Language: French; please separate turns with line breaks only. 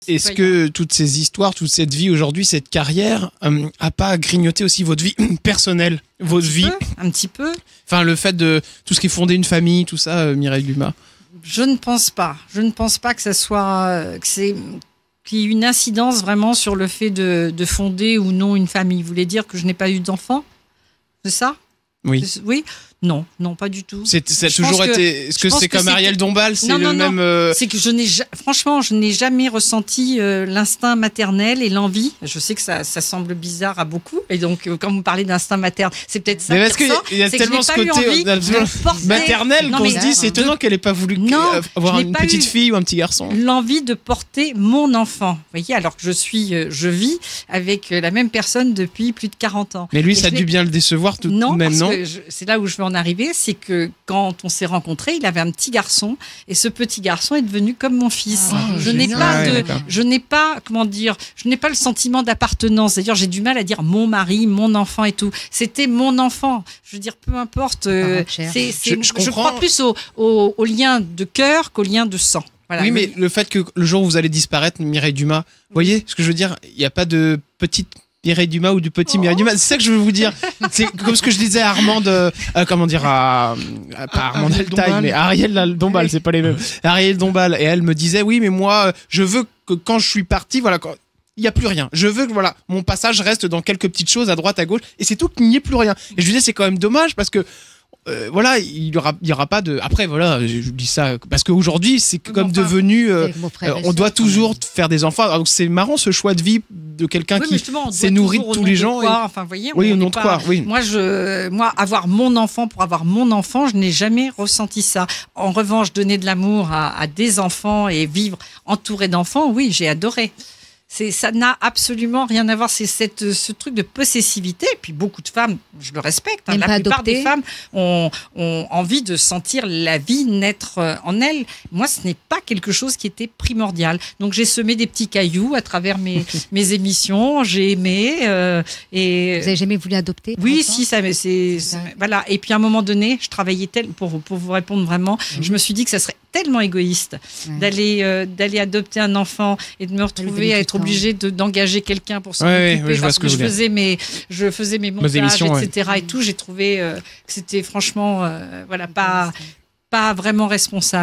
Est-ce que toutes ces histoires, toute cette vie aujourd'hui, cette carrière, a pas grignoté aussi votre vie personnelle, votre vie?
Un petit peu.
Enfin, le fait de tout ce qui est fonder une famille, tout ça, Mireille Dumas.
Je ne pense pas. Je ne pense pas que ça soit, qu'il y ait une incidence vraiment sur le fait de fonder ou non une famille. Vous voulez dire que je n'ai pas eu d'enfant? C'est ça?
Oui.
Oui. Non, pas du tout.
Ça a toujours été. Est-ce que c'est comme Ariel Dombal? C'est le même.
C'est que franchement, je n'ai jamais ressenti l'instinct maternel et l'envie. Je sais que ça semble bizarre à beaucoup. Et donc, quand vous parlez d'instinct maternel, c'est peut-être ça.
Mais parce qu'il y a tellement ce côté maternel qu'on se dit, c'est étonnant qu'elle n'ait pas voulu avoir une petite fille ou un petit garçon.
L'envie de porter mon enfant. Vous voyez, alors que je vis avec la même personne depuis plus de 40 ans.
Mais lui, ça a dû bien le décevoir tout de même, non?
C'est là où je veux en arriver, c'est que quand on s'est rencontrés, il avait un petit garçon et ce petit garçon est devenu comme mon fils. Je n'ai pas le sentiment d'appartenance. D'ailleurs, j'ai du mal à dire mon mari, mon enfant et tout. C'était mon enfant. Je veux dire, peu importe. Je crois plus au lien de cœur qu'au lien de sang. Voilà.
Oui, mais le fait que le jour où vous allez disparaître, Mireille Dumas, vous voyez ce que je veux dire? Il n'y a pas de petite Mireille Dumas ou du petit Mireille Dumas. C'est ça que je veux vous dire. C'est comme ce que je disais à Armande, pas Armande Altaï, mais Ariel Dombal, c'est pas les mêmes. Ariel Dombal, et elle me disait, oui, mais moi, je veux que quand je suis parti, voilà, il n'y a plus rien. Je veux que mon passage reste dans quelques petites choses à droite, à gauche, et c'est tout qu'il n'y ait plus rien. Et je lui disais, c'est quand même dommage parce que il y aura pas de. Après, voilà, je dis ça parce qu'aujourd'hui, c'est comme devenu. On doit toujours faire des enfants. Donc c'est marrant ce choix de vie de quelqu'un qui s'est nourri de tous les gens.
Enfin, voyez,
oui, au nom de quoi. Oui.
Moi, avoir mon enfant pour avoir mon enfant, je n'ai jamais ressenti ça. En revanche, donner de l'amour à des enfants et vivre entouré d'enfants, oui, j'ai adoré. Ça n'a absolument rien à voir. C'est ce truc de possessivité. Et puis beaucoup de femmes, je le respecte, la plupart des femmes ont envie de sentir la vie naître en elles. Moi, ce n'est pas quelque chose qui était primordial. Donc j'ai semé des petits cailloux à travers mes émissions. J'ai aimé. Et
vous n'avez jamais voulu adopter?
Oui, si, voilà. Et puis à un moment donné, je travaillais pour vous répondre vraiment, je me suis dit que ça serait tellement égoïste d'aller adopter un enfant et de me retrouver à être obligée d'engager quelqu'un pour s'en occuper parce que je faisais mes montages, etc. et tout. J'ai trouvé que c'était franchement pas vraiment responsable.